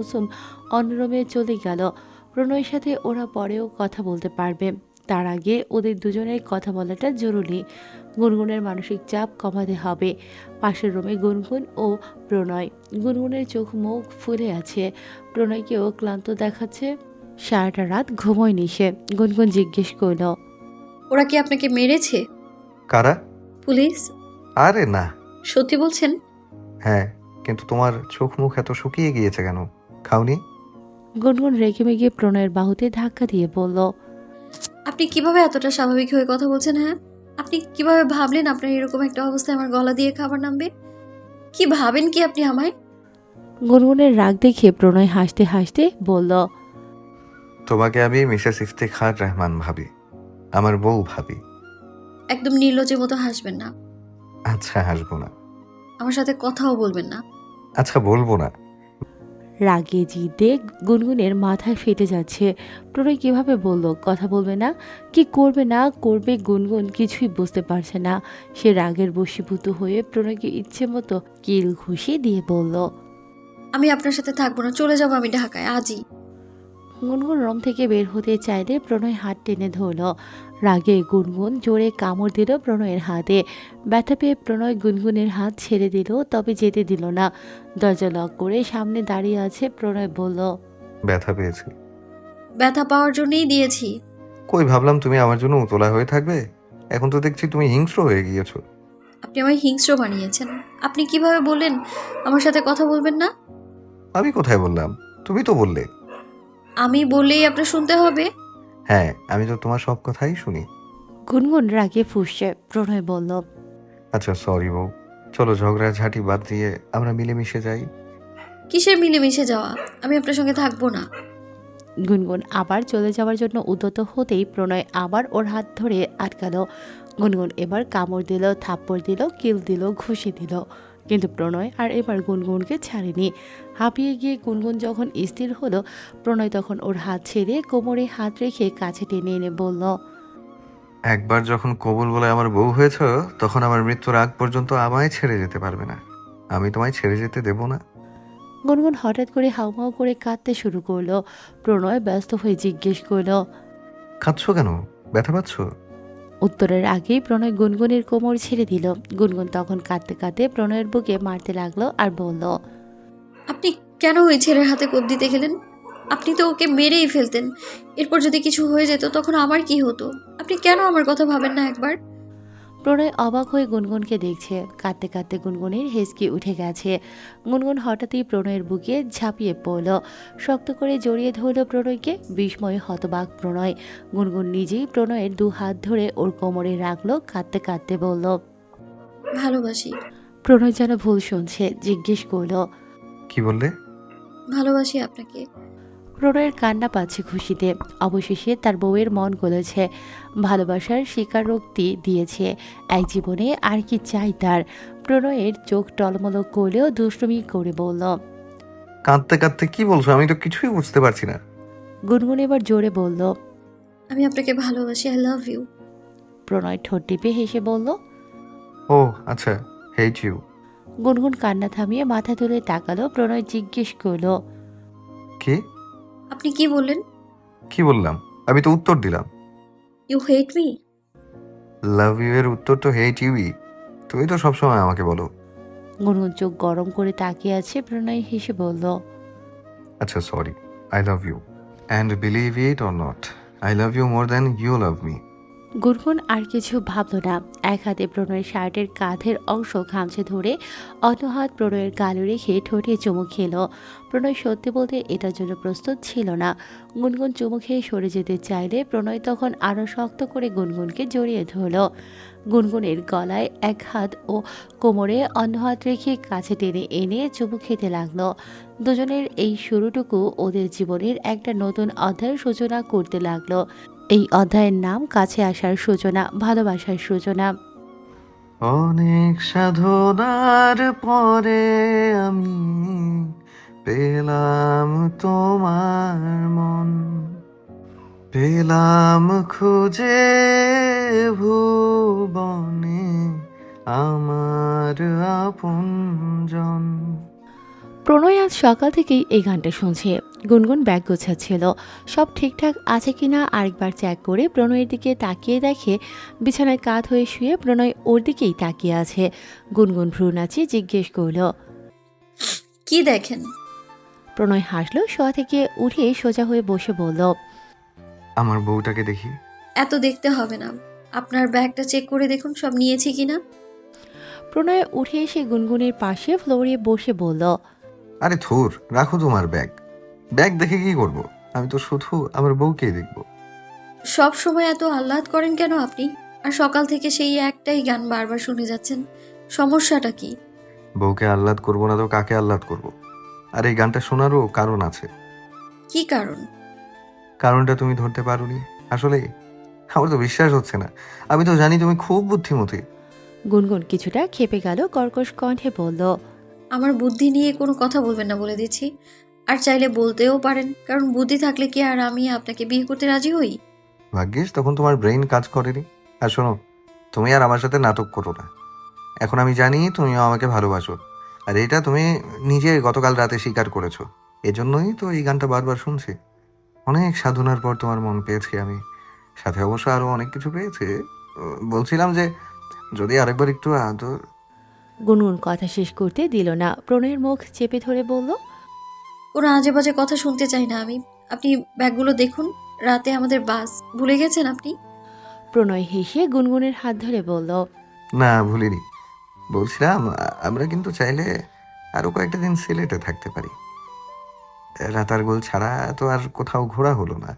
কুসুম অন্য রুমে চলে গেল। প্রণয়ের সাথে ওরা পরেও কথা বলতে পারবে, তার আগে ওদের দুজনের কথা বলাটা জরুরি। গুনগুনের মানসিক চাপ কমাতে হবে। পাশের রুমে গুনগুন ও প্রণয়। গুনগুনের চোখ মুখ ফুলে আছে, প্রণয়কেও ক্লান্ত দেখাচ্ছে। সারাটা রাত ঘুমোয়নি সে। গুনগুন জিজ্ঞেস করল, ওরা কি আপনাকে মেরেছে? কারা? পুলিশ? আরে না। সত্যি বলছেন? হ্যাঁ, কিন্তু তোমার চোখ মুখ এত শুকিয়ে গিয়েছে কেন? খাওনি? গুনগুন রেগে মেগে প্রণয়ের বাহুতে ধাক্কা দিয়ে বলল, আপনি কিভাবে এতটা স্বাভাবিক হয়ে কথা বলছেন? হ্যাঁ, আপনি কিভাবে ভাবলেন আপনার এরকম একটা অবস্থায় আমার গলা দিয়ে খাবার নামবে? কি ভাবেন কি আপনি আমায়? গুনগুনের রাগ দেখে প্রণয় হাসতে হাসতে বলল, তোমাকে আমি মিসেস ইফতেখার রহমান ভাবি, আমার বউ ভাবি। একদম নির্লজ্জের মতো হাসবেন না। আচ্ছা, হাসবো না। আমার সাথে কথাও বলবেন না। আচ্ছা, বলবো না। রাগে জিদে গুনগুনের মাথা ফেটে যাচ্ছে। প্রণয় কিভাবে বলল কথা বলবে না? কি করবে না করবে গুনগুন কিছুই বুঝতে পারছে না। সে রাগের বশীভূত হয়ে প্রণয়কে ইচ্ছে মতো কিল ঘুষি দিয়ে বলল, আমি আপনার সাথে থাকবো না, চলে যাবো আমি ঢাকায় আজই। গুনগুন রুম থেকে বের হতে চাইলে প্রণয় হাত টেনে ধরল। রাগে গুনগুন জোরে কামড় দিল প্রণয়ের হাতে। ব্যথা পেয়ে প্রণয় গুনগুনের হাত ছেড়ে দিল, তবে যেতে দিল না। দরজা লক করে সামনে দাঁড়িয়ে আছে প্রণয় বলল, ব্যথা পেয়েছি। ব্যথা পাওয়ার জন্যই দিয়েছি। কই ভাবলাম তুমি আমার জন্য উতলা হয়ে থাকবে। এখন তো দেখছি তুমি হিংস্র হয়ে গিয়েছো। আপনি আমায় হিংস্র বানিয়েছেন। আপনি কিভাবে বললেন আমার সাথে কথা বলবেন না? আমি কোথায় বললাম? তুমি তো বললে। আমি বললেই আপনার শুনতে হবে? হ্যাঁ, আমি তো তোমার সব কথাই শুনি। গুনগুন রাগে ফুঁসছে। প্রণয় বলল, আচ্ছা, সরি বউ। চলো ঝগড়াঝাটি বাদ দিয়ে আমরা মিলেমিশে যাই। কিসের মিলেমিশে যাওয়া? আমি আপনার সঙ্গে থাকবো না। গুনগুন আবার চলে যাওয়ার জন্য উদ্যত হতেই প্রণয় আবার ওর হাত ধরে আটকালো। গুনগুন এবার কামড় দিল, থাপ্পড় দিল, কিল দিল, ঘুষি দিল, কিন্তু প্রণয় আর এবার গুনগুনকে ছাড়েনি। হাঁপিয়ে গিয়ে গুনগুন যখন স্থির হলো, প্রণয় তখন ওর হাত ছেড়ে কোমরে হাত রেখে কাছে টেনে এনে বলল, একবার যখন কবুল বলে আমার বউ হয়েছ, তখন আমার মৃত্যুর আগ পর্যন্ত আমায় ছেড়ে যেতে পারবে না। আমি তোমায় ছেড়ে যেতে দেব না। গুনগুন হঠাৎ করে হাউমাউ করে কাঁদতে শুরু করলো। প্রণয় ব্যস্ত হয়ে জিজ্ঞেস করলো, কাঁদছো কেন? ব্যথা পাচ্ছ? উত্তরের আগেই প্রণয় গুনগুনের কোমর ছেড়ে দিল। গুনগুন তখন কাঁদতে কাঁদতে প্রণয়ের বুকে মারতে লাগলো আর বলল, আপনি কেন ওই ছেলের হাতে কোপ দিতে গেলেন? আপনি তো ওকে মেরেই ফেলতেন। এরপর যদি কিছু হয়ে যেত তখন আমার কি হতো? আপনি কেন আমার কথা ভাবেন না একবার? প্রণয় অবাক হয়ে গুনগুনকে দেখছে। কাঁদতে কাঁদতে গুনগুনের হেসকি উঠে গেছে। গুনগুন হঠাৎই প্রণয়ের বুকে ঝাঁপিয়ে পড়ল, শক্ত করে জড়িয়ে ধরল প্রণয়কে। বিস্ময়ে হতবাক প্রণয়। গুনগুন নিজেই প্রণয়ের দু হাত ধরে ওর কোমরে রাখলো, কাঁদতে কাঁদতে বলল, ভালোবাসি। প্রণয় যেন ভুল শুনছে, জিজ্ঞেস করলো, কি বললে? ভালোবাসি আপনাকে। প্রণয়ের কান্না পাচ্ছে খুশিতে। অবশেষে তার বউয়ের মন গলেছে, ভালোবাসার স্বীকারোক্তি দিয়েছে। এক জীবনে আর কি চাই তার? প্রণয়ের চোখ টলমল করলেও দুষ্টুমি করে বলল, কাঁদতে কাঁদতে কি বলছো? আমি তো কিছুই বুঝতে পারছি না। গুনগুন এবার জোরে বলল। আমি আপনাকে ভালোবাসি। I love you. প্রণয় ঠোঁট টিপে হেসে বলল। ও আচ্ছা, হেট ইউ। গুনগুন কান্না থামিয়ে মাথা তুলে তাকালো। প্রণয় জিজ্ঞেস করলো, কি? আপনি কি বললেন? কি বললাম? আমি তো উত্তর দিলাম। You hate me? Love you এর উত্তর তো হেট ইউই। তুমি তো সবসময় আমাকে বলো। গুনগুন চোখ গরম করে তাকিয়ে আছে। প্রণয় হেসে বলল, আচ্ছা, sorry. I love you. And believe it or not, I love you more than you love me. Gungun আর কিছু ভাবল না। এক হাতে প্রণয়ের শার্টের কাঁধের অংশ খামচে ধরে অন্য হাত প্রণয়ের গালে রেখে ঠোঁটে চুমু খেল। প্রণয় সত্যি বলতে এটার জন্য প্রস্তুত ছিল না। গুনগুন চুমু খেয়ে সরে যেতে চাইলে প্রণয় তখন আরও শক্ত করে গুনগুনকে জড়িয়ে ধরল। গুনগুনের গলায় এক হাত ও কোমরে অন্য হাত রেখে কাছে টেনে এনে চুমু খেতে লাগলো। দুজনের এই শুরুটুকু ওদের জীবনের একটা নতুন অধ্যায়ের সূচনা করতে লাগলো। এই অধ্যায়ের নাম কাছে আসার সূচনা, ভালোবাসার সূচনা। অনেক সাধনার পরে আমি পেলাম তোমার মন, পেলাম খুঁজে ভুবনে আমার আপনজন। প্রণয় আজ সকাল থেকেই এই গানটা শুনছে। গুনগুন ব্যাগ গোছাচ্ছিল, সব ঠিকঠাক আছে কিনা আরেকবার চেক করে প্রণয়ের দিকে তাকিয়ে দেখে বিছানায় কাত হয়ে শুয়ে প্রণয় ওর দিকেই তাকিয়ে আছে। গুনগুন ভ্রু নাচিয়ে জিজ্ঞেস করল। কি দেখেন? প্রণয় হাসলো, শোয়া থেকে উঠে সোজা হয়ে বসে বলল। আমার বউটাকে দেখি। এত দেখতে হবে না, আপনার ব্যাগটা চেক করে দেখুন সব নিয়েছি কিনা। প্রণয় উঠে এসে গুনগুনের পাশে ফ্লোরে বসে বলল। আরে থুর, রাখো তোমার ব্যাগ। ব্যাগ দেখে কি করব? আমি তো শুধু আমার বউকেই দেখব। সব সময় এত আহ্লাদ করেন কেন আপনি? আর সকাল থেকে সেই একটাই গান বারবার শুনে যাচ্ছেন, সমস্যাটা কি? বউকে আহ্লাদ করবো না তো কাকে আহ্লাদ করব? আর এই গানটা শোনারও কারণ আছে। কি কারণ? কারণটা তুমি ধরতে পারোনি। আসলে আমার তো বিশ্বাস হচ্ছে না। আমি তো জানি তুমি খুব বুদ্ধিমতী। গুনগুন কিছুটা ক্ষেপে গেল, কর্কশ কণ্ঠে বলল। আমার বুদ্ধি নিয়ে কোনো কথা বলবেন না বলে দিচ্ছি। আর চাইলে বলতেও পারেন, কারণ বুদ্ধি থাকলে কি আর আমি আপনাকে বিয়ে করতে রাজি হই? ভাগ্যিস তখন তোমার ব্রেইন কাজ করেনি। আর শোনো, তুমি আর আমার সাথে নাটক করো না। এখন আমি জানি তুমিও আমাকে ভালোবাসো, আর এটা তুমি নিজে গতকাল রাতে স্বীকার করেছো। এজন্যই তো এই গানটা বারবার শুনছি। অনেক সাধনার পর তোমার মন পেয়েছি আমি। সাথে অবশ্য আরো অনেক কিছু পেয়েছি। বলছিলাম যে যদি আরেকবার একটু আদর। গুনগুন কথা শেষ করতে দিল না, প্রণয়ের মুখ চেপে ধরে বলল। কোনো আজে বাজে কথা শুনতে চাই না আমি। আপনি ব্যাগগুলো দেখুন, রাতে আমাদের বাস ভুলে গেছেন আপনি? প্রণয় হেসে গুনগুনের হাত ধরে বলল। না, ভুলিনি। বলছিলাম আমরা কিন্তু চাইলে আরো কয়েকটা দিন সিলেটে থাকতে পারি। রাতারগুল ছাড়া তো আর কোথাও ঘোরা হলো না।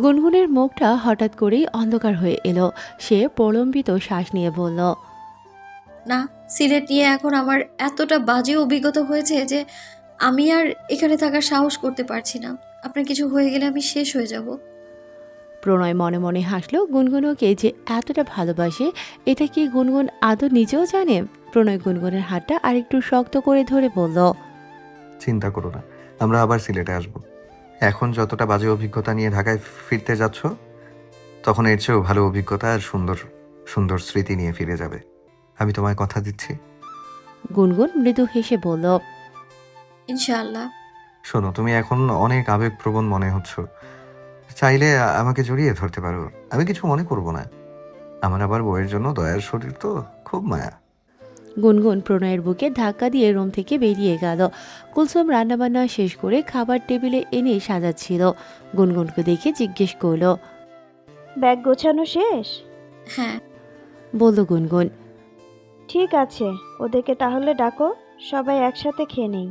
গুনগুনের মুখটা হঠাৎ করেই অন্ধকার হয়ে এলো। সে প্রলম্বিত শ্বাস নিয়ে বলল। না, সিলেট নিয়ে এখন আমার এতটা বাজে অভিজ্ঞতা হয়েছে যে আমি আর এখানে থাকার সাহস করতে পারছি না। আপনার কিছু হয়ে গেলে আমি শেষ হয়ে যাব। প্রণয় মনে মনে হাসলো। গুনগুনকে যে এতটা ভালোবাসে এটা কি গুনগুন আদৌ নিজেও জানে? প্রণয় গুনগুনের হাতটা আরেকটু শক্ত করে ধরে বলল। চিন্তা করো না, আমরা আবার সিলেটে আসব। এখন যতটা বাজে অভিজ্ঞতা নিয়ে ঢাকায় ফিরতে যাচ্ছ, তখন এর চেয়েও ভালো অভিজ্ঞতা আর সুন্দর সুন্দর স্মৃতি নিয়ে ফিরে যাবে। আমি তোমায় কথা দিচ্ছি। গুনগুন মৃদু হেসে বলল। ইনশাআল্লাহ। শোনো, তুমি এখন অনেক আবেগপ্রবণ মনে হচ্ছ। চাইলে আমাকে জড়িয়ে ধরতে পারো। আমি কিছু মনে করব না। আমার আবার বউয়ের জন্য দয়ার শরীর তো, খুব মায়া। গুনগুন প্রণয়ের বুকে ধাক্কা দিয়ে রুম থেকে বেরিয়ে গেল। কুলসুম রান্নাবান্না শেষ করে খাবার টেবিলে এনে সাজাচ্ছিল। গুনগুনকে দেখে জিজ্ঞেস করল। ব্যাগ গোছানো শেষ? হ্যাঁ। বলল গুনগুন। ঠিক আছে, ওদেরকে তাহলে ডাকো, সবাই একসাথে খেয়ে নেই।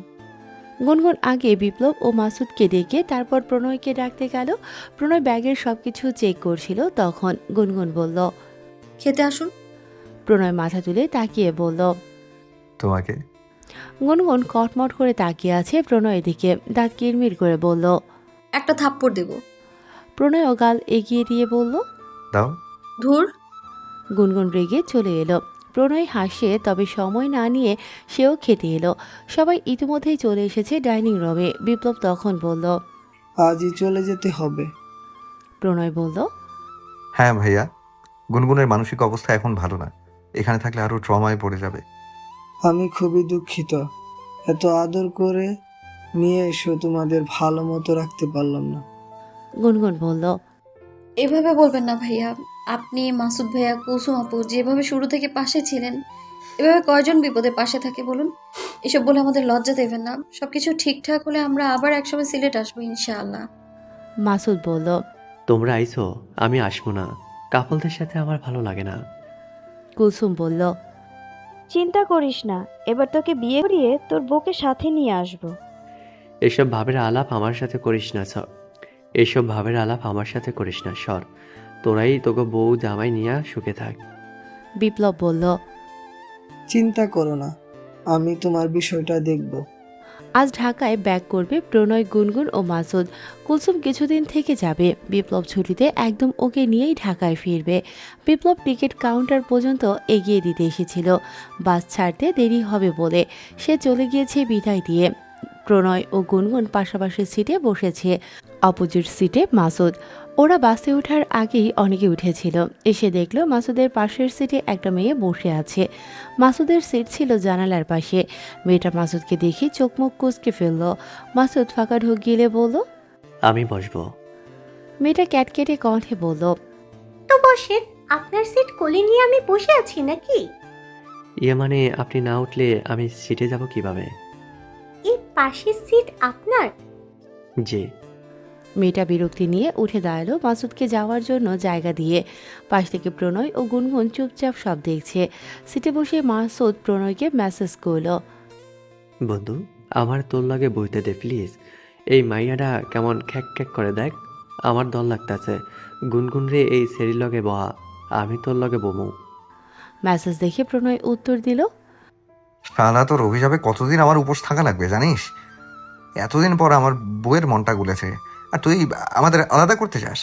গুনগুন আগে বিপ্লব ও মাসুদকে ডেকে তারপর প্রণয়কে ডাকতে গেল। প্রণয় ব্যাগের সবকিছু চেক করছিল, তখন গুনগুন বলল। খেতে আসুন। প্রণয় মাথা তুলে তাকিয়ে বলল। তোমাকে। গুনগুন কটমট করে তাকিয়ে আছে প্রণয়ের দিকে, দাঁত কিরমির করে বলল। একটা থাপ্পড় দেব। প্রণয় গাল এগিয়ে দিয়ে বলল। দাও। ধুর। গুনগুন রেগে চলে এলো। প্রণয় হাসে, তবে সময় না নিয়ে সেও খেতে এলো। সবাই ইতিমধ্যেই চলে এসেছে ডাইনিং রুমে। বিপ্লব তখন বলল। আজই চলে যেতে হবে? প্রণয় বলল। হ্যাঁ ভাইয়া, গুনগুনের মানসিক অবস্থা এখন ভালো না। এখানে থাকলে আরো ট্রমায় পড়ে যাবে। আমি খুবই দুঃখিত, এত আদর করে নিয়ে এসো তোমাদের ভালো মতো রাখতে পারলাম না। গুনগুন বলল। এভাবে বলবেন না ভাইয়া। আপনি, মাসুদ ভাইয়া, কুসুম আপু যেভাবে শুরু থেকে পাশে ছিলেন, এভাবে কয়জন বিপদে পাশে থাকে বলুন? এসব বলে আমাদের লজ্জা দেবেন না। সবকিছু ঠিকঠাক হলে আমরা আবার একসময় সিলেট আসবো ইনশাআল্লাহ। মাসুদ বলল। তোমরা আইছো, আমি আসবো না। কাপলদের সাথে আমার ভালো লাগে না। কুলসুম বলল। চিন্তা করিস না, এবার তোকে বিয়ে করিয়ে তোর বউকে সাথে নিয়ে আসবো। এসব ভাবের আলাপ আমার সাথে করিস না সর। এসব ভাবের আলাপ আমার সাথে করিস না সর। তোরাই তোকে বউ জামাই নিয়ে সুখে থাক। বিপ্লব বলল। চিন্তা করো না, আমি তোমার বিষয়টা দেখব। আজ ঢাকায় ব্যাক করবে প্রণয়, গুনগুন ও মাসুদ। কুলসুম কিছুদিন থেকে যাবে। বিপ্লব ছুটিতে একদম ওকে নিয়েই ঢাকায় ফিরবে। বিপ্লব টিকিট কাউন্টার পর্যন্ত এগিয়ে দিতে এসেছিল বাস ছাড়তে দেরি হবে বলে। সে চলে গিয়েছে বিদায় দিয়ে। প্রণয় ও গুনগুন পাশাপাশি সিটে বসেছে, অপোজিট সিটে মাসুদ। ওরা বাসে ওঠার আগেই অনেকে উঠেছিল। এসে দেখলো মাসুদের পাশের সিটে একটা মেয়ে বসে আছে। মাসুদের সিট ছিল জানালার পাশে। মেয়েটা মাসুদকে দেখে চোখ মুখ কুঁচকে ফেলল। মাসুদ ফাঁকা ঢোক গিলে বলল, আমি বসবো। মেয়েটা ক্যাটকেটে কণ্ঠে বলল, তো বসেন, আপনার সিট কোলে নিয়ে আমি বসে আছি নাকি? ইয়ে মানে আপনি না উঠলে আমি সিটে যাব কিভাবে? এই পাশের সিট আপনার? জি। মেয়েটা বিরক্তি নিয়ে উঠে দাঁড়ালো মাসুদকে যাওয়ার জন্য জায়গা দিয়ে। পাশ থেকে প্রণয় ও গুনগুন চুপচাপ সব দেখছে। সিটে বসে মাসুদ প্রণয়কে মেসেজ করলো, বন্ধু, আমার তোর লগে বইতে দে প্লিজ। এই মাইয়াটা কেমন খ্যাক খ্যাক করে দেখ, আমার দল লাগতাছে। গুনগুন রে এই সেরির লগে বহা, আমি তোর লগে বমু। মেসেজ দেখে প্রণয় উত্তর দিল, শালা তোর অভিশাপে কতদিন আমার উপোস থাকা লাগবে জানিস? এতদিন পর আমার বউয়ের মনটা গুলেছে, আর তুই আমাদের আলাদা করতে চাস?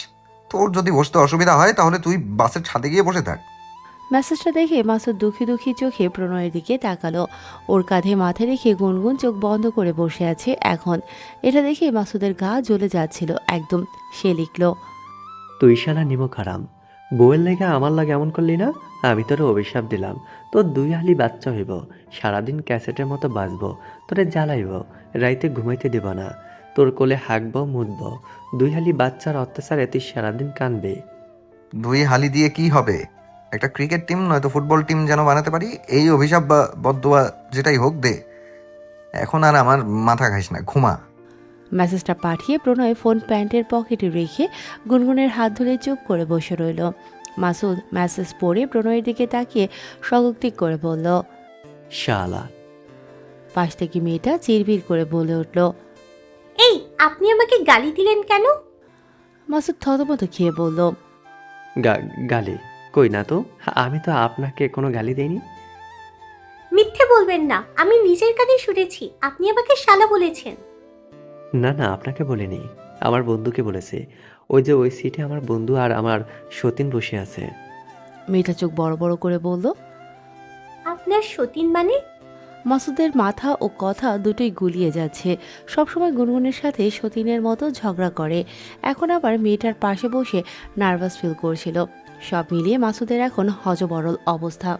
তোর যদি বসতে অসুবিধা হয় তাহলে তুই বাসের ছাদে গিয়ে বসে থাক। মেসেজটা দেখে মাসুদ দুঃখী দুঃখী চোখে প্রণয়ের দিকে তাকালো। ওর কাঁধে মাথা রেখে গুনগুন চোখ বন্ধ করে বসে আছে এখন। এটা দেখে মাসুদের গা জ্বলে যাচ্ছিল একদম। সে লিখল, তুই শালা নিমক হারাম, বউয়ের লেগে আমার লাগে এমন করলি না? আমি তোর অভিশাপ দিলাম, তোর 2 হালি বাচ্চা হইব, সারাদিন ক্যাসেটের মতো বাজবো, তোরে জ্বালাইব, রাইতে ঘুমাইতে দেব না, তোর কোলে হাঁকব মুতব, 2 হালি বাচ্চার অত্যাচারে তুই সারাদিন কানবে। 2 হালি দিয়ে কি হবে? একটা ক্রিকেট টিম নয়তো ফুটবল টিম যেন বানাতে পারি। এই অভিশাপ বা বদদোয়া যেটাই হোক দে, এখন আর আমার মাথা খাইস না, ঘুমা। মেসেজটা পাঠিয়ে প্রণয় ফোন প্যান্টের পকেটে রেখে গুনগুনের হাত ধরে চুপ করে বসে রইল। মাসুদ মেসেজ পড়ে প্রণয়ের দিকে তাকিয়ে স্বগতিক করে বলল, শালা। পাশ থেকে মেয়েটা চিরবির করে বলে উঠল, এই, আপনি আমাকে গালি দিলেন কেন? মাসুদ থতমত খেয়ে বলল, গালি? কই না তো, আমি তো আপনাকে কোনো গালি দেইনি। মিথ্যে বলবেন না, আমি নিজের কানে শুনেছি আপনি আমাকে শালা বলেছেন। না না, আপনাকে বলিনি, আমার বন্ধুকে বলেছে। ওই যে ওই সিটে আমার বন্ধু আর আমার সতীন বসে আছে। মেয়েটা চোখ বড় বড় করে বলল। আপনার সতীন মানে? মাসুদের মাথা ও কথা দুটোই গুলিয়ে যাচ্ছে। সবসময় গুনগুনের সাথে সতীনের মতো ঝগড়া করে, এখন আবার মেয়েটার পাশে বসে নার্ভাস ফিল করছিল। সব মিলিয়ে মাসুদের এখন হজবরল অবস্থা।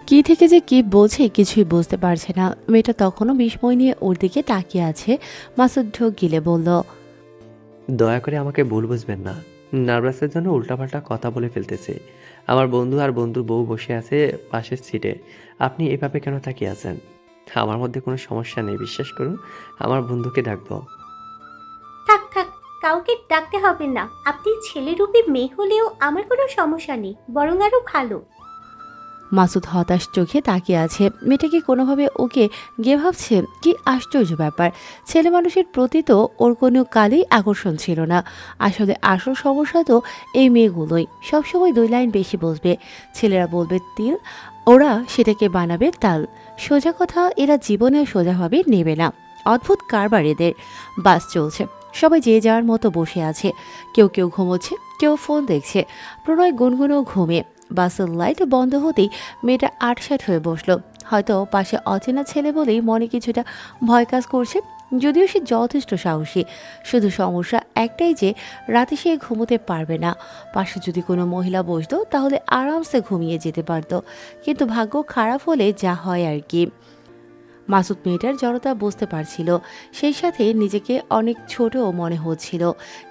কি থেকে যে কি বলছে কিছুই বুঝতে পারছে না। মেয়েটা তখনও বিস্ময় নিয়ে ওর দিকে তাকিয়ে আছে। মাসুদ ঢোক গিলে বলল, দয়া করে আমাকে ভুল বুঝবেন না, নার্ভাসের জন্য উল্টাপাল্টা কথা বলে ফেলতেছে। আমার বন্ধু আর বন্ধুর বউ বসে আছে পাশের সিটে, আপনি এভাবে কেন তাকিয়ে আছেন? আমার মধ্যে কোনো সমস্যা নেই, বিশ্বাস করুন, আমার বন্ধুকে ডাকবো। থাক থাক, কাউকে ডাকতে হবে না। আপনি ছেলেরূপী মেয়ে হলেও আমার কোনো সমস্যা নেই, বরং আরো ভালো। মাসুদ হতাশ চোখে তাকিয়ে আছে। মেয়েটা কি কোনোভাবে ওকে গে ভাবছে? কি আশ্চর্য ব্যাপার! ছেলে মানুষের প্রতি তো ওর কোনো কালেই আকর্ষণ ছিল না। আসলে আসল সমস্যা তো এই মেয়েগুলোই, সবসময় 2 লাইন বেশি বলবে। ছেলেরা বলবে তিল, ওরা সেটাকে বানাবে তাল। সোজা কথা এরা জীবনেও সোজাভাবে নেবে না। অদ্ভুত কারবার এদের। বাস চলছে, সবাই যে যাওয়ার মতো বসে আছে। কেউ কেউ ঘুমোচ্ছে, কেউ ফোন দেখছে। প্রণয় গুনগুনও ঘুমে। বাসের লাইট বন্ধ হতেই মেয়েটা আটসাট হয়ে বসলো। হয়তো পাশে অচেনা ছেলে বলেই মনে কিছুটা ভয় কাজ করছে, যদিও সে যথেষ্ট সাহসী। শুধু সমস্যা একটাই যে রাতে সে ঘুমোতে পারবে না। পাশে যদি কোনো মহিলা বসতো তাহলে আরামসে ঘুমিয়ে যেতে পারতো, কিন্তু ভাগ্য খারাপ হলে যা হয় আর কি। মাসুদ মেয়েটার জড়তা বুঝতে পারছিল, সেই সাথে নিজেকে অনেক ছোটও মনে হচ্ছিল।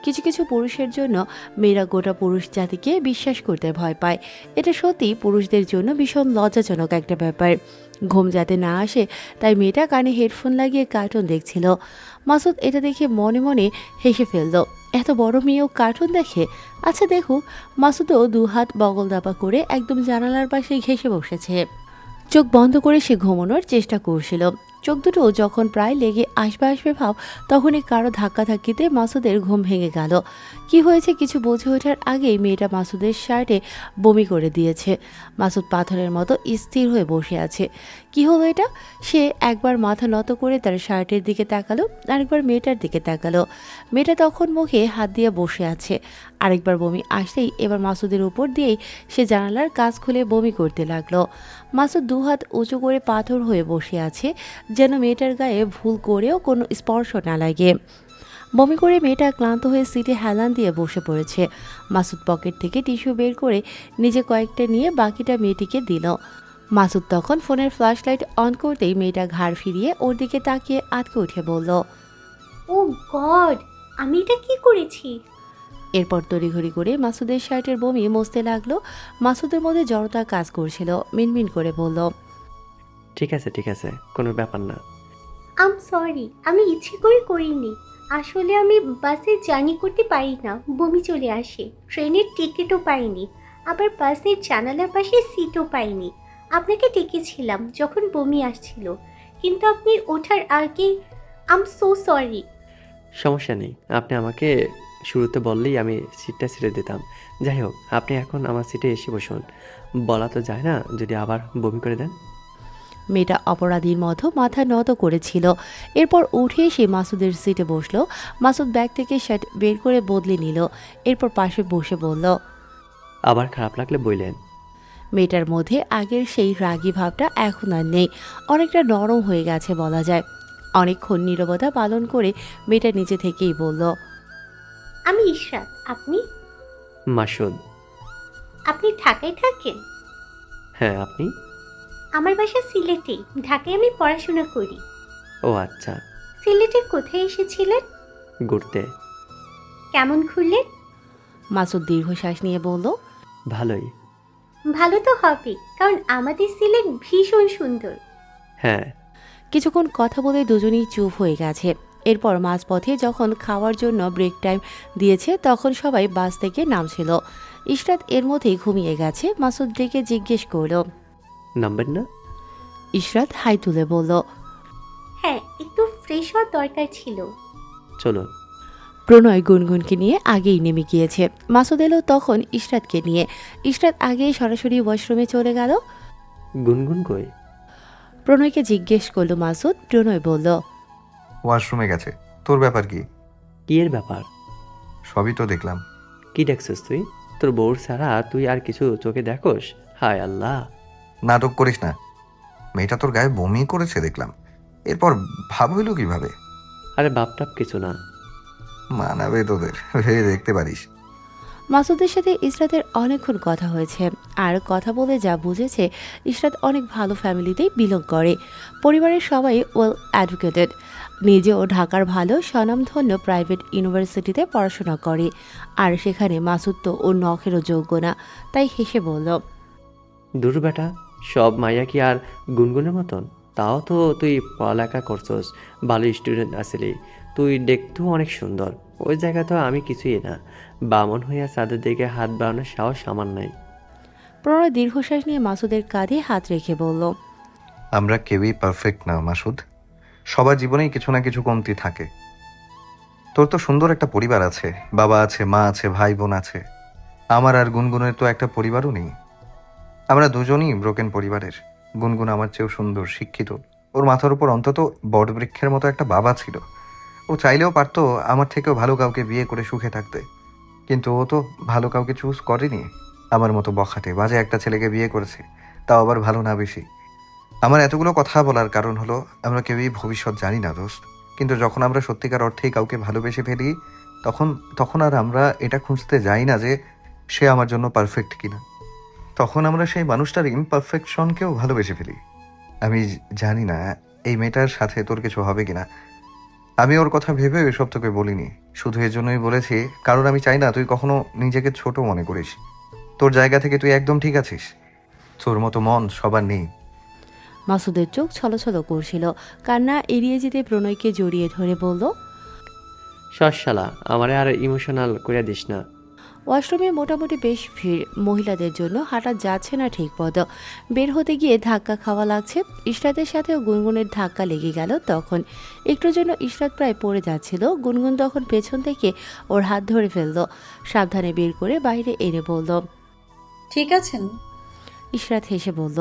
কিছু কিছু পুরুষের জন্য মেয়েরা গোটা পুরুষ জাতিকে বিশ্বাস করতে ভয় পায়। এটা সত্যি পুরুষদের জন্য ভীষণ লজ্জাজনক একটা ব্যাপার। ঘুম যাতে না আসে তাই মেয়েটা কানে হেডফোন লাগিয়ে কার্টুন দেখছিল। মাসুদ এটা দেখে মনে মনে হেসে ফেলল। এত বড় মেয়েও কার্টুন দেখে? আচ্ছা দেখুক। মাসুদও 2 হাত বগল দাপা করে একদম জানালার পাশে ঘেঁষে বসেছে। চোখ বন্ধ করে সে ঘুমানোর চেষ্টা করছিল। চোখ দুটো যখন প্রায় লেগে আসবে ভাব, তখনই কারো ধাক্কাধাক্কিতে মাসুদের ঘুম ভেঙে গেল। কি হয়েছে কিছু বুঝে ওঠার আগেই মেয়েটা মাসুদের শার্টে বমি করে দিয়েছে। মাসুদ পাথরের মতো স্থির হয়ে বসে আছে। কি হলো এটা? সে একবার মাথা নত করে তার শার্টের দিকে তাকালো, আরেকবার মেয়েটার দিকে তাকালো। মেয়েটা তখন মুখে হাত দিয়ে বসে আছে। আরেকবার বমি আসতেই এবার মাসুদের উপর দিয়েই সে জানালার কাজ খুলে বমি করতে লাগলো। মাসুদ 2 হাত উঁচু করে পাথর হয়ে বসে আছে, যেন মেয়েটার গায়ে ভুল করেও কোনো স্পর্শ না লাগে। বমি করে মেয়েটা ক্লান্ত হয়ে সিটে হেলান দিয়ে বসে পড়েছে। মাসুদ পকেট থেকে টিস্যু বের করে নিজে কয়েকটা নিয়ে বাকিটা মেয়েটিকে দিল। মাসুদ তখন ফোনের ফ্ল্যাশ লাইট অন করতেই মেয়েটা ঘাড় ফিরিয়ে ওর দিকে তাকিয়ে আটকে উঠে বলল। ও গড, আমি এটা কি করেছি? এরপর তড়িঘড়ি করে মাসুদের শার্টের বমি মুছতে লাগলো। মাসুদের মধ্যে জড়তা কাজ করছিল, মিনমিন করে বলল। ঠিক আছে, কোনো ব্যাপার না। আম সরি, আমি ইচ্ছে করে করিনি। আসলে আমি বাসে জার্নি করতে পারি না, বমি চলে আসে। ট্রেনের টিকিটও পাইনি, আবার বাসের জানালার পাশে সিটও পাইনি। আপনাকে ডেকেছিলাম যখন বমি আসছিল, কিন্তু আপনি ওঠার আগে। আম সো সরি। সমস্যা নেই, আপনি আমাকে শুরুতে বললেই আমি সিটটা ছেড়ে দিতাম। যাই হোক, আপনি এখন আমার সিটে এসে বসুন। বলা তো যায় না যদি আবার বমি করে দেন। মেয়েটা অপরাধীর মতো মাথা নত করেছিল। এরপর উঠে এসে মাসুদের সিটে বসলো। মাসুদ ব্যাগ থেকে শার্ট বের করে বদলে নিল। এরপর পাশে বসে বলল। আবার খারাপ লাগলে বললেন। মেয়েটার মধ্যে আগের সেই রাগী ভাবটা এখন আর নেই, অনেকটা নরম হয়ে গেছে বলা যায়। অনেকক্ষণ নীরবতা পালন করে মেয়েটা নিজে থেকেই বলল। আমি ইশরাত, আপনি? মাসুদ। আপনি ঢাকায় থাকেন? হ্যাঁ, আপনি? আমার বাসা সিলেটে, ঢাকায় আমি পড়াশোনা করি। ও আচ্ছা। সিলেটে কোথায় এসেছিলেন? ঘুরতে। কেমন ঘুরলেন? মাসুদ দীর্ঘশ্বাস নিয়ে বলল। ভালোই। ভালো তো হবে, কারণ আমাদের সিলেট ভীষণ সুন্দর। হ্যাঁ। কিছুক্ষণ কথা বলে দুজনেই চুপ হয়ে গেছে। এরপর মাঝপথে যখন খাওয়ার জন্য ব্রেক টাইম দিয়েছে তখন সবাই বাস থেকে নামছিল। ইশরাত এর মধ্যেই ঘুমিয়ে গেছে। মাসুদ ডেকে জিজ্ঞেস করল। নামবেন না? ইশরাত হাই তুলে বলল। হ্যাঁ, একটু ফ্রেশ হওয়ার দরকার ছিল। চলুন। প্রণয় গুনগুনকে নিয়ে আগেই নেমে গিয়েছে। মাসুদ এলো তখন ইশরাতকে নিয়ে। ইশরাত আগেই সরাসরি ওয়াশরুমে চলে গেল। গুনগুন কই? প্রণয়কে জিজ্ঞেস করলো মাসুদ। প্রণয় বলল। ওয়াশরুমে গেছে। তোর ব্যাপার কি? কি এর ব্যাপার? সবই তো দেখলাম। কি দেখছিস তুই? তোর বউর ছাড়া তুই আর কিছু চোখে দেখোস? হায় আল্লাহ। নাটক করিস না। মেয়েটা তোর গায়ে বমি করেছে দেখলাম। এরপর ভাব হইল কিভাবে? আরে বাপটাপ কিছু না। মানাবে তোদের, ভেবে দেখতে পারিস। মাসুদের সাথে ইশরাতের অনেকক্ষণ কথা হয়েছে। আর কথা বলে যা বুঝেছে, ইশরাত অনেক ভালো ফ্যামিলিতেই বিলং করে। পরিবারের সবাই ওয়েল এডুকেটেড। নিজেও ঢাকার ভালো স্বনামধন্য প্রাইভেট ইউনিভার্সিটিতে পড়াশোনা করে। আর সেখানে মাসুদ তো ওর নখেরও যোগ্য না, তাই হেসে বলল। দূর বেটা, সব মাইয়া কি আর গুনগুনের মতন? তাও তো তুই পড়ালেখা করছস, ভালো স্টুডেন্ট আসলি। তুই দেখতেও অনেক সুন্দর। ওই জায়গা তো আমি কিছুই না। বামন হইয়া চাঁদের দিকে হাত বাড়ানোর সাহস আমার নাই। প্রণয় দীর্ঘশ্বাস নিয়ে মাসুদের কাঁধে হাত রেখে বলল। আমরা কেউই পারফেক্ট না মাসুদ। সবার জীবনেই কিছু না কিছু কমতি থাকে। তোর তো সুন্দর একটা পরিবার আছে, বাবা আছে, মা আছে, ভাই বোন আছে। আমার আর গুনগুনের তো একটা পরিবারও নেই। আমরা দুজনই ব্রোকেন পরিবারের। গুনগুন আমার চেয়েও সুন্দর, শিক্ষিত। ওর মাথার উপর অন্তত বটবৃক্ষের মতো একটা বাবা ছিল। ও চাইলেও পারতো আমার থেকেও ভালো কাউকে বিয়ে করে সুখে থাকতে, কিন্তু ও তো ভালো কাউকে চুজ করেনি। আমার মতো বখাটে বাজে একটা ছেলেকে বিয়ে করেছে, তাও আবার ভালো না বেশি। আমার এতগুলো কথা বলার কারণ হলো, আমরা কেউই ভবিষ্যৎ জানি না দোস্ত। কিন্তু যখন আমরা সত্যিকার অর্থেই কাউকে ভালোবেসে ফেলি, তখন তখন আর আমরা এটা খুঁজতে যাই না যে সে আমার জন্য পারফেক্ট কিনা। তখন আমরা সেই মানুষটার ইমপারফেকশনকেও ভালোবেসে ফেলি। আমি জানি না এই মেয়েটার সাথে তোর কিছু হবে কিনা। আমি ওর কথা ভেবে এসব তোকে বলিনি। শুধু এজন্যই বলেছি কারণ আমি চাই না তুই কখনো নিজেকে ছোট মনে করিস। তোর জায়গা থেকে তুই একদম ঠিক আছিস। তোর মতো মন সবার নেই। মাসুদের চোখ ছলছল করছিল। কান্না এড়িয়ে যেতে প্রণয়কে জড়িয়ে ধরে বলল। শালা, আমারে আর ইমোশনাল করে দিস না। ওয়াশরুমে মোটামুটি বেশ ভিড়। মহিলাদের জন্য হাঁটা যাচ্ছে না ঠিক মতো। বের হতে গিয়ে ধাক্কা খাওয়া লাগছে। ইশরাতের সাথেও গুনগুনের ধাক্কা লেগে গেল তখন। একটুর জন্য ইশরাত প্রায় পড়ে যাচ্ছিল। গুনগুন তখন পেছন থেকে ওর হাত ধরে ফেলল। সাবধানে বের করে বাইরে এনে বলল। ঠিক আছেন? ইশরাত হেসে বলল।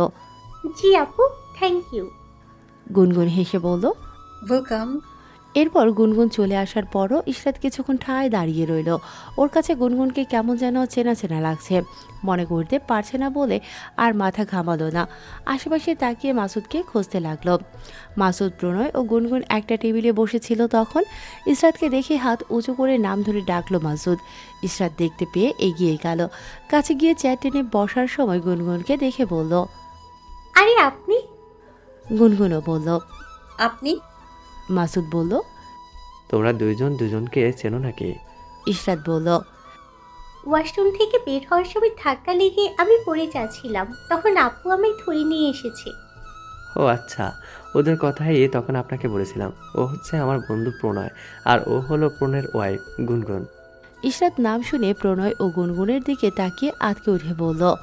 জি আপু, থ্যাংক ইউ। গুনগুন হেসে বলল। ওয়েলকাম। এরপর গুনগুন চলে আসার পরও ইশরাত কিছুক্ষণ ঠায় দাঁড়িয়ে রইল। ওর কাছে গুনগুনকে কেমন যেন চেনা চেনা লাগছে, মনে করতে পারছে না বলে আর মাথা ঘামালো না। আশেপাশে তাকিয়ে মাসুদকে খুঁজতে লাগলো। মাসুদ, প্রণয় ও গুনগুন একটা টেবিলে বসেছিল তখন। ইশরাতকে দেখে হাত উঁচু করে নাম ধরে ডাকলো মাসুদ। ইশরাত দেখতে পেয়ে এগিয়ে গেল। কাছে গিয়ে চেয়ার টেনে বসার সময় গুনগুনকে দেখে বলল। আরে আপনি? গুনগুনও বলল। আপনি? মাসুদ বলল। তোমরা দুইজন দুজনকে চেনো নাকি? ইশরাত বলল। ওয়াশরুম থেকে বের হওয়ার সময় ধাক্কা লেগে আমি পড়ে যাচ্ছিলাম, তখন আপু আমায় ধরে নিয়ে এসেছে। ও আচ্ছা, ওদের কথাই তখন আপনাকে বলেছিলাম। ও হচ্ছে আমার বন্ধু প্রণয়, আর ও হলো প্রণয়ের ওয়াইফ গুনগুন। ইশরাত নাম শুনে প্রণয় ও গুনগুনের দিকে তাকিয়ে আঁতকে উঠে বলল।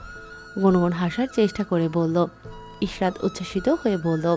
গুনগুন হাসার চেষ্টা করে বলল। ইশরাত উচ্ছ্বসিত হয়ে বলল।